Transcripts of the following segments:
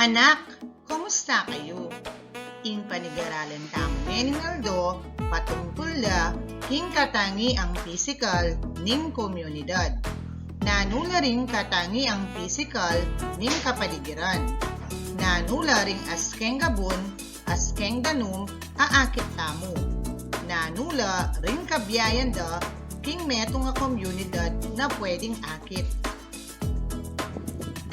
Anak, kumusta kayo? Ing panigaralan tamo ni Naldo, patungkol la king katangi ang pisikal ning komunidad. Nanula ring katangi ang pisikal ning kapaligiran. Nanula ring askeng gabon, askeng danum, aakit tamo. Nanula ring kabiyayan da king meto nga komunidad na pwedeng akit.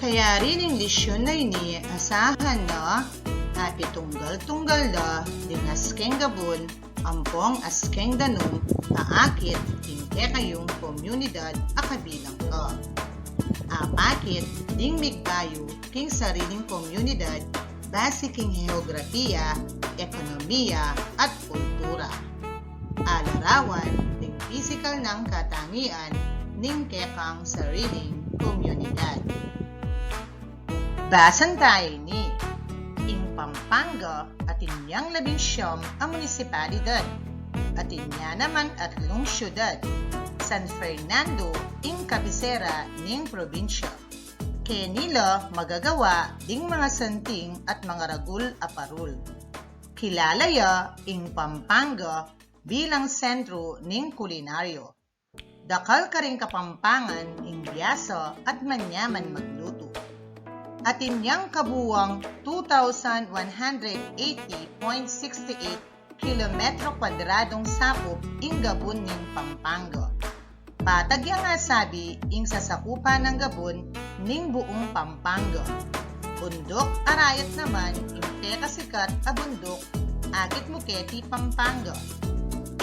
Kaya rin ang lisyon na ini asahan na api tunggal-tunggal da ding askeng gabon, ampong askeng danum, aakit tingke kayong komunidad akabilang ka. Apakit ding migbayo king sariling komunidad base king geografiya, ekonomiya at kultura. Alarawan ding pisikal ng katangian ning kekang sariling komunidad. Basan tayo ni ing Pampanga at inyang 19 ang munisipalidad at inya naman at lung syudad, San Fernando ing kabisera ning probinsya. Kaya nila magagawa ding mga santing at mga ragul aparul. Kilala ya ing Pampanga bilang sentro ning kulinaryo. Dakal ka ring Kapampangan ing biyasa at manyaman magluto. At inyang kabuwang 2,180.68 kilometro kwadradong sakop ing Gabon ning Pampanga. Patagya nga sabi ing sasakupan ng Gabon ning buong Pampanga. Bundok arayat naman ing kasikat a bundok agit Muketi, Pampanga.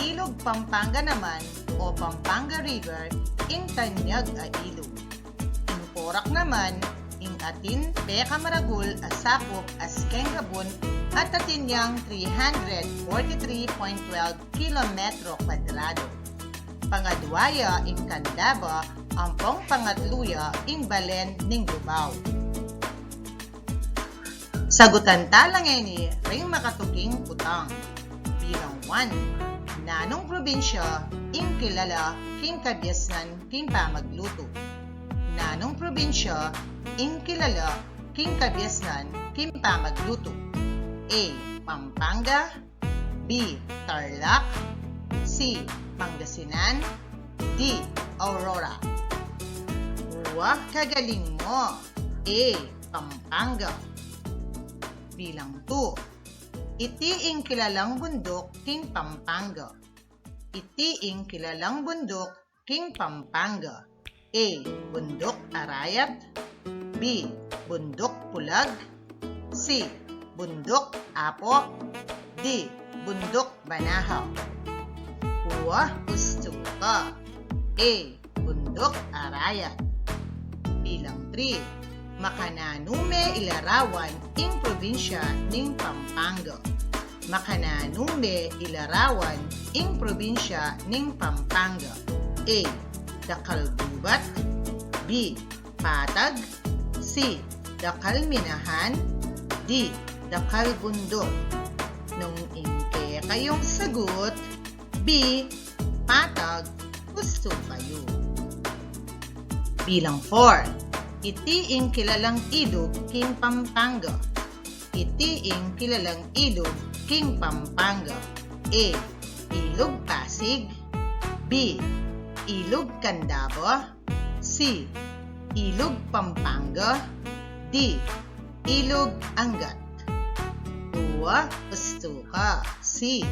Ilog Pampanga naman o Pampanga River ing tanyag a ilog. Ing Porac naman ing atin peka maragul asakop askeng Gabon at atinyang 343.12 kilometro kwadrado. Pangadwaya ing Candaba, ampong pangatluya ing Balen ning Lubao. Sagutan talang ini ring makatuking putang. Bilang 1, nanong probinsya ing kilala king kabyasnan king pamagluto. Nanong probinsya ing kilala king kabyasnan king pamagluto. A. Pampanga, B. Tarlac, C. Pangasinan, D. Aurora. Wah, kagaling mo! A. Pampanga. Bilang 2. Iti ing kilalang bundok king Pampanga. Iti ing kilalang bundok king Pampanga. A. Bundok Arayat, B. Bundok Pulag, C. Bundok Apo, D. Bundok Banahaw. Huwah gusto ka. A. Bundok Arayat. Bilang 3. Makananume ilarawan ing probinsya ning Pampanga. Makananume ilarawan ing probinsya ning Pampanga. A. Dakalbubat, B. Patag, C. Dakalminahan, D. Dakalbundok. Nung ingke kayong sagot, B. Patag, gusto kayo. Bilang 4. Iti ing kilalang ilog king Pampanga. Iti ing kilalang ilog king Pampanga. A. Ilog Pasig, B. Ilog Candaba, C. Ilog Pampanga, D. Ilog Angat. Uwa, gusto ka. C.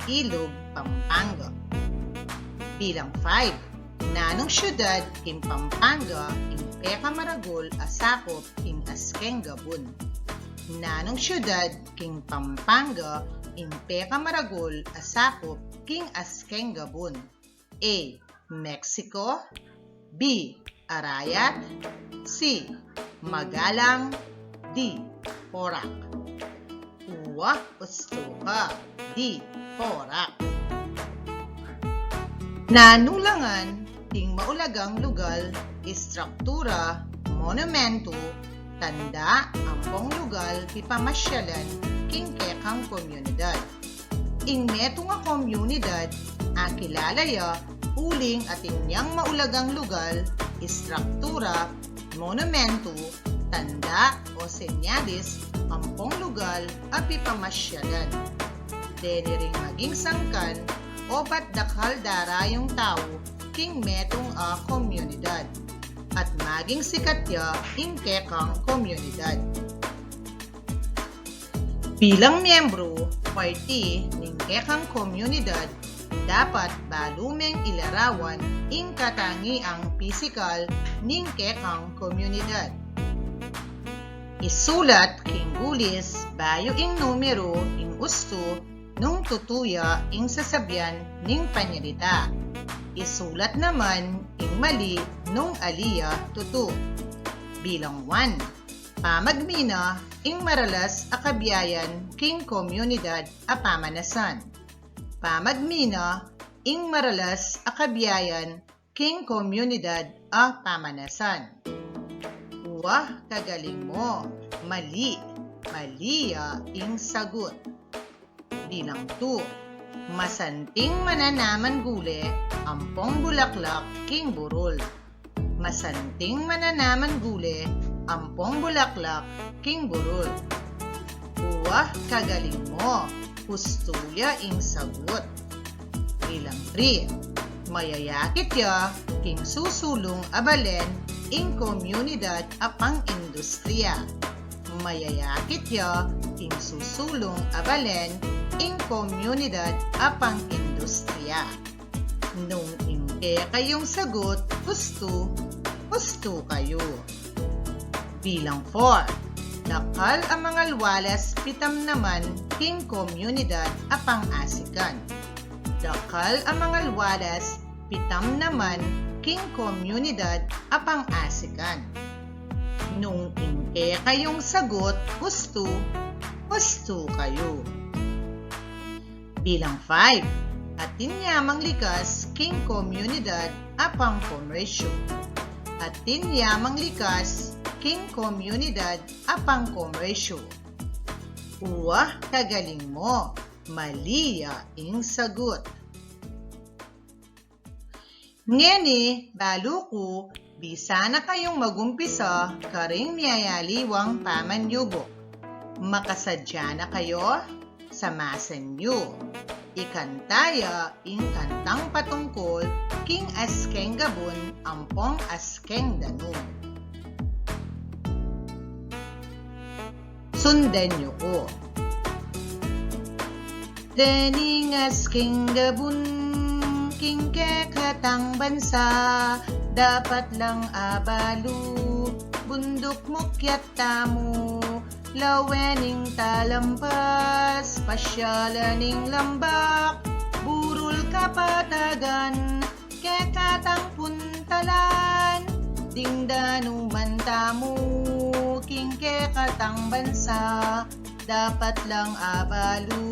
Ilog Pampanga. Bilang 5. Nanong syudad king Pampanga ing peka maragol asakop king askeng Gabon. Nanong syudad king Pampanga ing peka maragol asakop king askeng Gabon. A. Mexico, B. Arayat, C. Magalang, D. Porac. Uwa, gusto ka. D. Porac. Nanulangan ting maulagang lugal, istruktura, monumento, tanda, ampong lugal, pipamasyalan, king kekang komunidad. Ing meto nga komunidad, akilala ya uling at inyang maulagang lugal, istruktura, monumento, tanda o senyales, ampong lugar api pamasyalan. Deni ring maging sangkan o ba't dakal darayong tao king metong a komunidad at maging sikat ya ingke kang komunidad. Bilang miyembro, party ning kekang komunidad, dapat balumeng ilarawan ing katangi ang pisikal ning kekang komunidad. Isulat king gulis bayo ing numero ing gusto nung tutuya ing sasabyan ning panyalita. Isulat naman ing mali nung aliya tutu. Bilang 1. Pamagmina ing maralas akabiyayan king komunidad a pamanasan. Pamagmina ing maralas akabiyayan king komunidad a pamanasan. Wah, kagaling mo. Mali. Maliya ing sagot. Bilang 2. Masanting mananaman gule, ampong bulaklak king burol. Masanting mananaman gule, ampong bulaklak king burol. Wah, kagaling mo. Hustuya ing sagot. Bilang 3. Mayayakit ya king susulong abalen ing komunidad apang industriya. Mayayakit ya king susulong abalen ing komunidad apang industriya. Nung ingke kayong sagot, gusto kayo. Bilang 4. Dakal ang mga luwalas pitam naman king komunidad apang asikan. Dakal ang mga luwalas pitam naman king komunidad apang asikan. Nung ingke kayong sagot, gusto kayo. Bilang 5. Atin yamang likas king komunidad apang komersyo. Atin yamang likas king komunidad apang komersyo. Uwah, kagaling mo. Maliya ing sagot. Ngeni, balo ko, bisa na kayong magumpisa karing niyayaliwang pamanyubo. Makasadya na kayo? Samasan nyo. Ikantaya ing kantang patungkol king askeng gabon ampong askeng danum. Sundan nyo ko. Dening askeng gabon king kekatang bansa, dapat lang abalo, bundok mukyat tamo, lawening talampas, pasyalaning lambak, burol kapatagan, kekatang puntalan, dingdanuman tamo, king kekatang bansa, dapat lang abalo,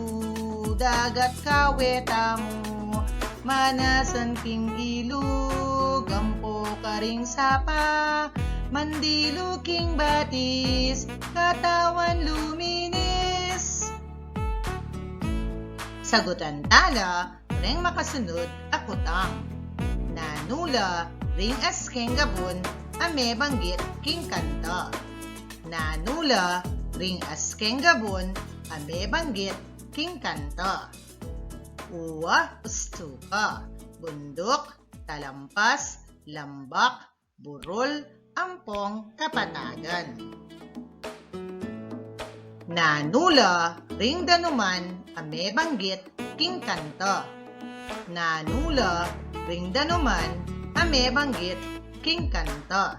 dagat kaweta mo, manasan king ilog, ampo karing sapa, mandilo king batis, katawan luminis. Sagutan tala, ring makasunod akutang. Nanula, ring askeng gabon, ame banggit king kanta. Nanula, ring askeng gabon, ame banggit king kanta. Uwa, ustuka, bundok, talampas, lambak, burol, ampong, kapatagan. Nanula, ring danuman, ame banggit king kanta. Nanula, ring danuman, ame banggit king kanta.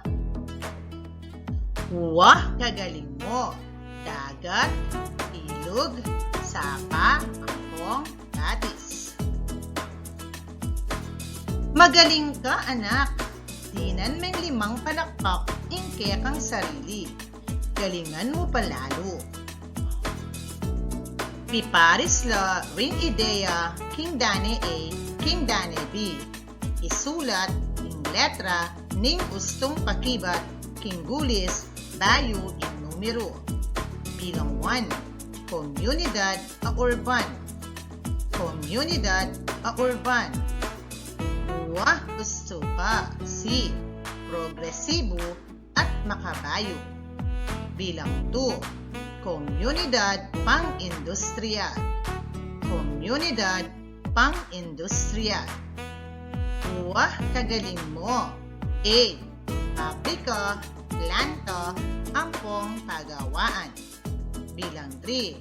Uwa, kagaling mo. Dagat, ilog, sapa, ampong, batis. Magaling ka, anak. Dinan may 5 palakpak ingke kang sarili. Galingan mo palalo. Piparis la ring ideya king dane A, king dane B. Isulat ing letra ning gustong pakibat king gulis bayo ing numero. Bilang 1. Komunidad a urban. Komunidad a urban. Uwa, gusto ka. C. Progresibo at makabayo. Bilang 2, komunidad pang-industrial. Komunidad pang-industrial. Wah, kagaling mo! A. Pabrika, planta, ampong pagawaan. Bilang 3,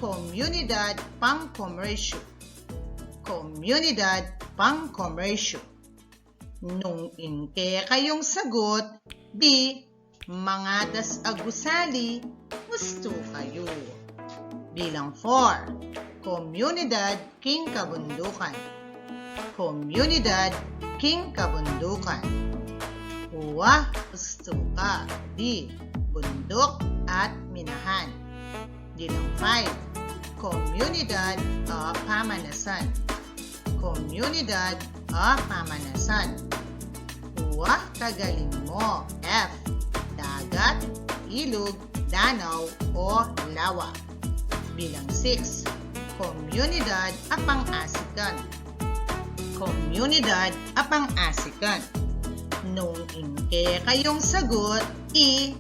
komunidad pang-komersyo. Komunidad pang-komersyo. Nung inke kayong sagot, B. Mga das-agusali, gusto kayo. Bilang 4, komunidad king kabundukan. Komunidad king kabundukan. Wah, gusto ka. D. Bundok at minahan. Bilang 5, komunidad o pamanasan. Komunidad o pamanasan. Wah, kagaling mo. F. Dagat, ilog, danaw o lawa. Bilang 6, komunidad apang-asikan. Komunidad apang-asikan. Nung inke kayong sagot, E.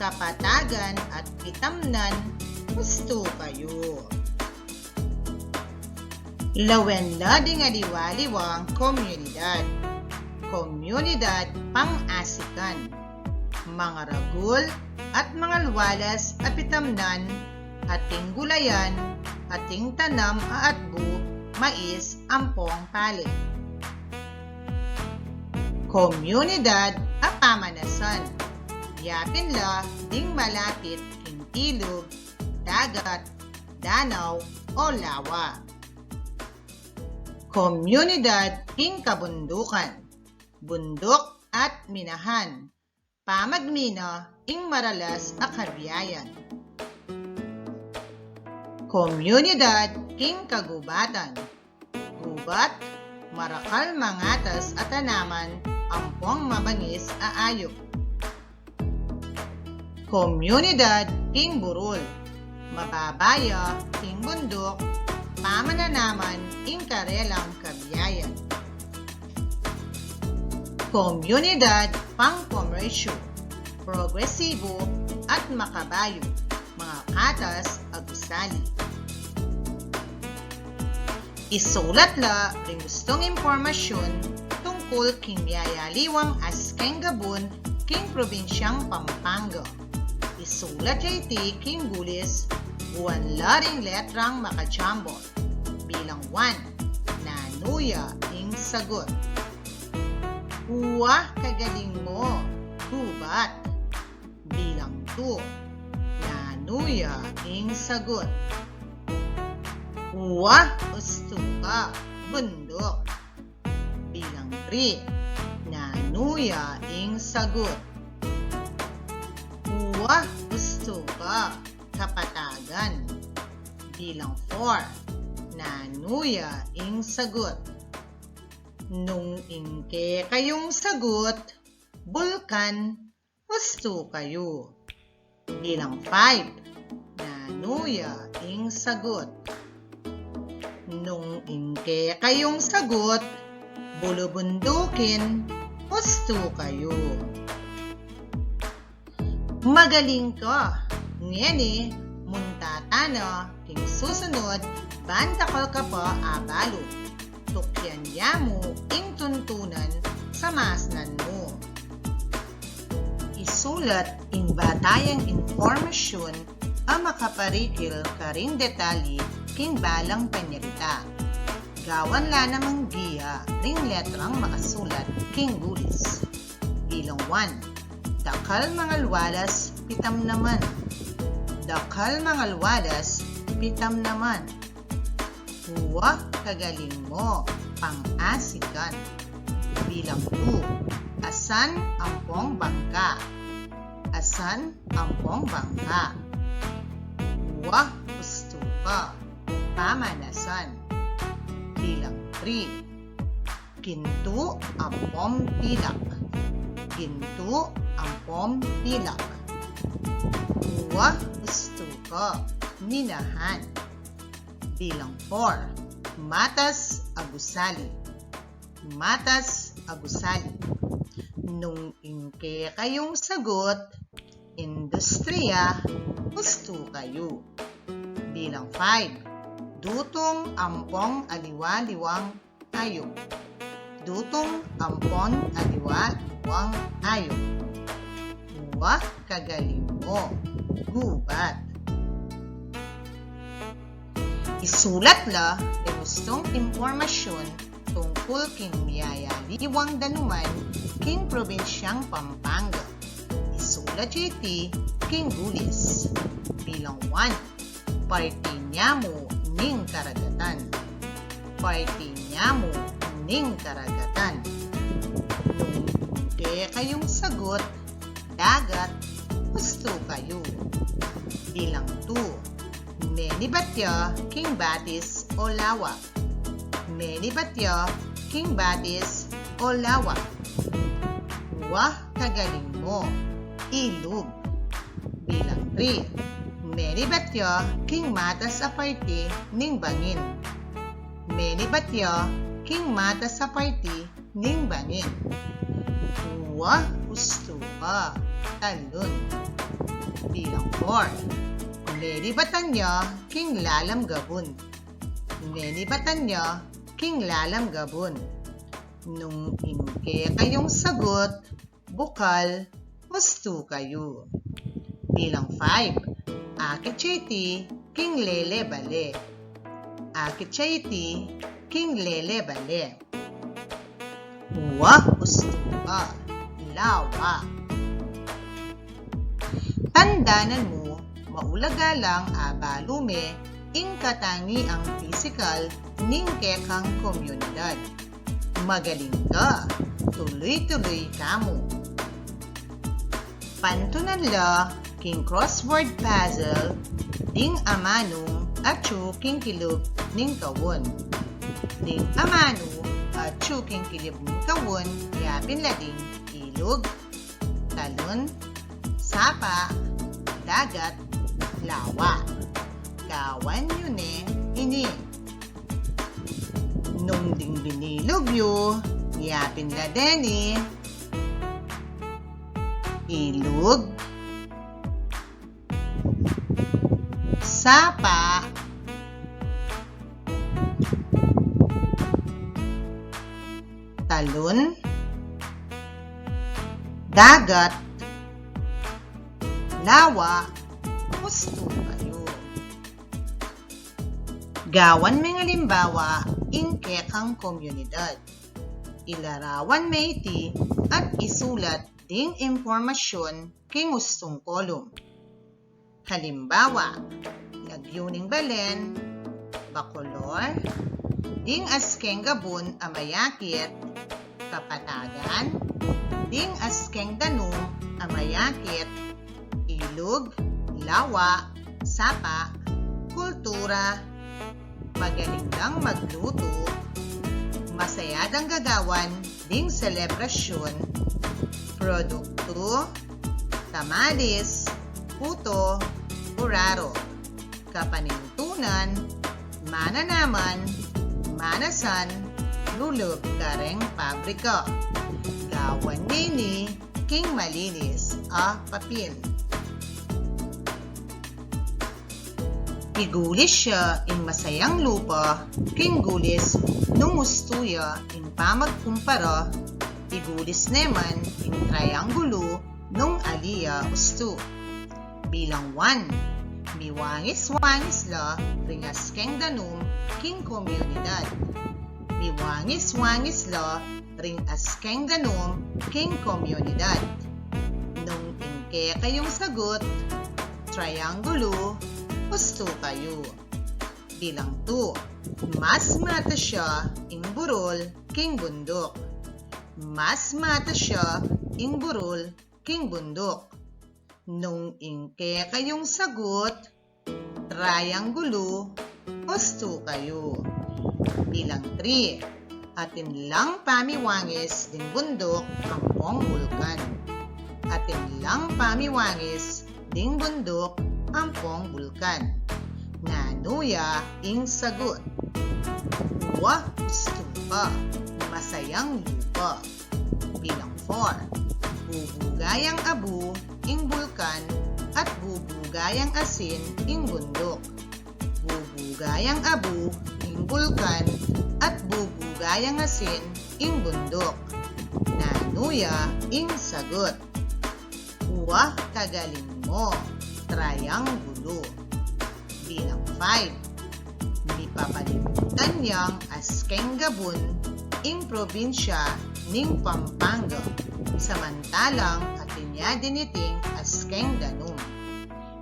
Kapatagan at Kitamnan, gusto kayo. Lawenla dingaliwaliwang komunidad. Komunidad pang-asikan. Mga ragul at mga luwalas apitamnan, ating gulayan, ating tanam aatbu, mais, ampong pali. Komunidad apamanasan. Yapinla ding malapit king ilog, dagat, danaw o lawa. Komunidad king kabundukan. Bundok at minahan. Pamagmina ing maralas a kabiyayan. Komunidad king kagubatan. Gubat, marakal mangatas at tanaman, ampong mabangis aayok. Komunidad king burol. Mababaya king bundok, pamananaman ing karelang kabiyayan. Komunidad pang-komersyo. Progresibo at makabayo, mga katas agusali. Isulat la ring gustong impormasyon tungkol king yayaliwang as king Gabon king probinsyang Pampanga. Isulat iti king gulis buwan la ring letrang makajambol. Bilang 1, nanuya ing sagot. Wah, kagaling mo. Gubat. Bilang 2, nanuya ing sagot. Wah, gusto ka. Bundok. Bilang 3, nanuya ing sagot. Wah, gusto ka. Kapatagan. Bilang 4, nanuya ing sagot. Nung inke kayong sagot, bulkan, gusto kayo. Bilang 5, nanuya ing sagot. Nung inke kayong sagot, bulubundukin, gusto kayo. Magaling ka. Ngeni, muntatana, king susunod, bantakal ka pa abalo. Tukyan yamu ing tuntunan sa masnan mo. Isulat ing batayang informasyon ang makaparikil karing detali king balang panyalita. Gawan la namang giya ring letrang makasulat king gulis. Bilang 1, dakal mga luwalas, pitam naman. Dakal mga luwalas, pitam naman. Wah, kagaling mo, pang-asikan. Bilang 2, asan ampong bangka. Asan ampong bangka. Wah, gusto ka, pamanasan. Bilang 3, ginto ampong pilak. Ginto ampong pilak. Wah, gusto ka, minahan. Bilang 4, matas agusali. Matas agusali. Nung inke kayong sagot, industriya, gusto kayo. Bilang 5. Dutong ampong aliwa-liwang ayo. Dutong ampon aliwa-liwang ayo. Wah, kagaling mo. Gubat. Isulat la ang gustong impormasyon tungkol king miyaya-liwang danuman king probinsyang Pampanga. Isulat iti king Gulis. Bilang 1. Parti niya mo ning karagatan. Parti niya mo ning karagatan. Nung hindi kayong sagot, dagat, gusto kayo. Bilang 2. Meni batya king batis o lawak. Meni batya king batis o lawak. Wah, kagaling mo. Ilog. Bilang 3. Meni batya king mata sa party ning bangin. Meni batya king mata sa party ning bangin. Wah, gusto ka. Talon. Bilang 4. Meni batanya king lalam gabon. Meni batanya king lalam gabon. Nung inke kayong sagot, bukal, gusto kayo. Bilang 5. Akit chiti king lele bale. Akit chiti king lele bale. Wah, gusto ka. Lawa. Tandanan mo, maulaga lang abalume ing katangi ang physical ning kekang komunidad. Magaling ka, tuloy-tuloy kamo. Pantunan la king crossword puzzle ding amanong at king kilog ning kawon. Ding amano at king kilog ning kawon yapin lading ilog, talon, sapa, dagat, lawa. Kawan yun ini. Nung ding binilog yu, yapin la din ilog, sapa, talon, dagat, lawa, gusto kayo. Gawan may ngalimbawa ing kekang komunidad. Ilarawan may iti at isulat ding impormasyon king gustong kolum. Halimbawa, Lagyuning Balen, Bacolor, ding askeng gabon amayakit, Kapatagan, ding askeng danum amayakit, ilog, lawa, sapa, kultura, magaling lang magluto, masayadang gagawan ding selebrasyon, produkto, tamales, puto, uraro, kapanintunan, mananaman, manasan, lulog kareng pabrika, gawan nini, king malinis, papil. Igulis siya in masayang lupa, king gulis, nung ustuya in pamagkumpara, igulis naman in triangulo, nung aliya usto. Bilang 1, miwangis-wangis la, ringas keng danum, king komunidad. Miwangis-wangis la, ring askeng danum, king komunidad. Nung inke kayong sagot, triangulo, gusto kayo. Bilang 2, mas mata siya ing burol king bundok. Mas mata siya ing burol king bundok. Nung inke kayong sagot, triangulo, gusto kayo. Bilang 3, atin lang pamiwangis ding bundok ang buong bulkan. Atin lang pamiwangis ding bundok ampong bulkan. Nanuya ing sagot. Wah, gusto ka. Masayang lupa. Bilang 4. bubugayang abu, ing bulkan, at bubugayang asin, ing bundok. Bubugayang abu, ing bulkan, at bubugayang asin, ing bundok. Nanuya, ing sagot. Wah, kagaling mo, trianggulo. Bilang 5. Mipapalibutan niyang askeng gabon, ing probinsya ning Pampanga, samantalang atinya diniting askeng danum.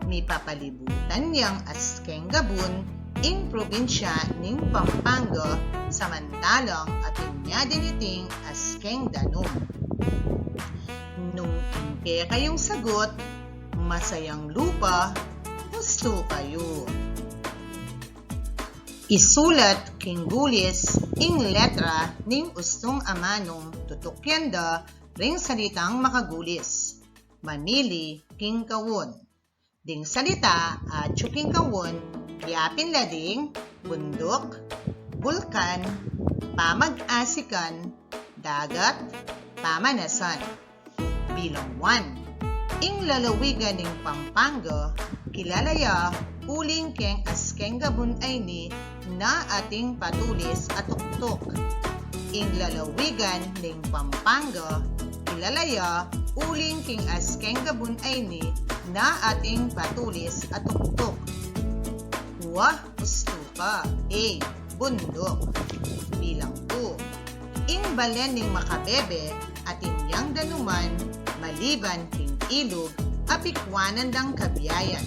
Mipapalibutan niyang askeng gabon, ing probinsya ning Pampanga, samantalang atinya diniting askeng danum. Nung ingke kayong sagot, masayang lupa, gusto kayo. Isulat king gulis ing letra ning ustong amanong tutukyanda ring salitang makagulis. Mamili king kawon. Ding salita at king kawon, yapin lading, bundok, bulkan, pamag-asikan, dagat, pamanasan. Bilang 1. Ing lalawigan ning Pampanga, kilalaya uling keng askeng gabon ay ni na ating patulis at tuktok. Ing lalawigan ning Pampanga, kilalaya uling keng askeng gabon ay ni na ating patulis at tuktok. Wah, gusto ka. A. Bundok. Bilang 2. Ing balen ning Makabebe at inyang danuman, maliban king ilog, apikwanan dang kabiyayan.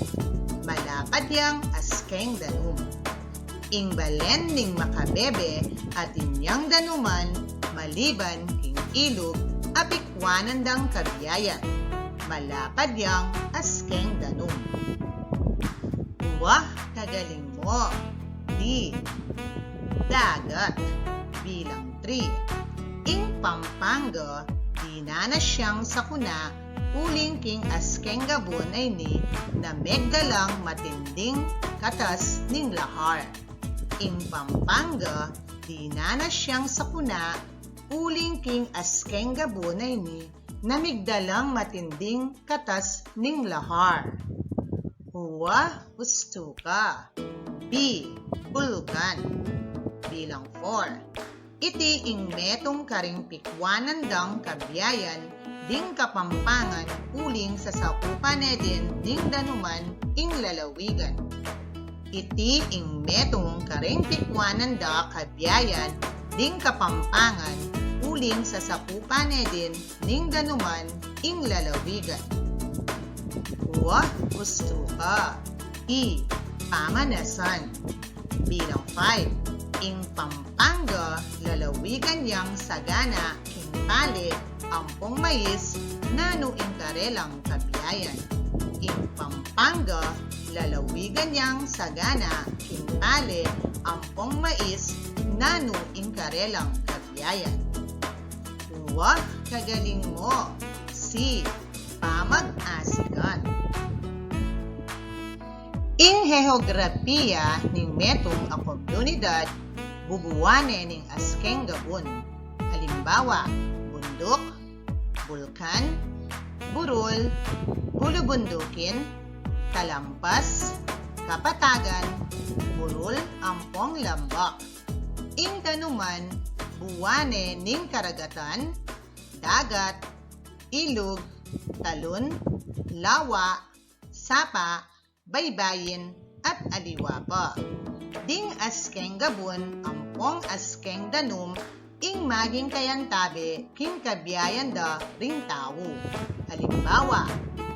Malapad yang askeng danum. Ing balen ning Makabebe at inyang danuman, maliban king ilog, apikwanan dang kabiyayan. Malapad yang askeng danum. Wah, kagaling mo. D. Dagat. Bilang 3. Ing Pampanga, dinanasyang sakuna, uling king askeng gabon ay ni na megdalang matinding katas ning lahar. Ing Pampanga, dinanasyang sakuna, uling king askeng gabon ay ni na migdalang matinding katas ning lahar. Huwa, gusto ka. B. Bulkan. Bilang 4. Iti ing metong karing pikwanan dang kabiyayan, ding Kapampangan uling sa sakupan din ding danuman ing lalawigan. Iti ing metong karing pikwanan da kabiyayan, ding Kapampangan uling sa sakupan din ding danuman ing lalawigan. Wah, gusto ka. E. Pamanasan. Bilang 5. Ing Pampanga, lalawigan yang sagana, king pali, ampong mais, nano ing karelang kabiyayan. Ing Pampanga, lalawigan yang sagana, king pali, ampong mais, nano ing karelang kabiyayan. Wah, kagaling mo. C. Pamag-asikan. Ing heograpiya ning metong a komunidad, bubuwane ning askeng gabon. Halimbawa, bundok, bulkan, burol, bulubundukin, kalampas, kapatagan, burol, ampong lambak. Ing tanuman, buwane ning karagatan, dagat, ilog, talon, lawa, sapa, baybayin, at aliwapa. Ding askeng gabon, ampong askeng danum, ing maging kayantabe, king kabiyayan da ring tao. Halimbawa,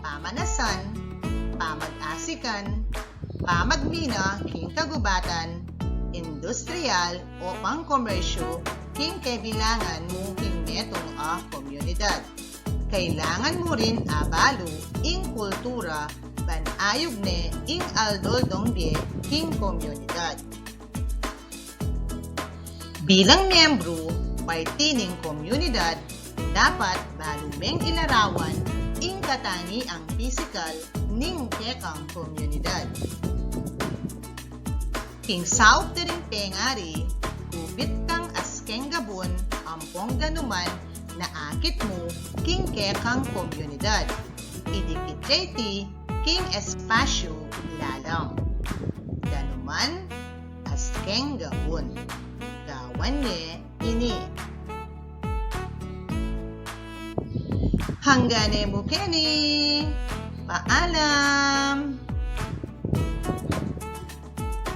pamanasan, pamag-asikan, pamagmina, king kagubatan, industrial o pangkomersyo, king kaibilangan mo king metong a komunidad. Kailangan mo rin abalo ing kultura banayog ne ing aldoldongbie king komunidad. Bilang miyembro, parte ning komunidad, dapat balumeng ilarawan ing katangi ang pisikal ning kekang komunidad. King South ring pengari, kubit kang askeng gabon, ampong danuman, naakit mo king kekang komunidad. Idikit jeti king espasyo lalang. Danuman as keng gabon. Gawan ne ini. Hanggang mukeni. Paalam!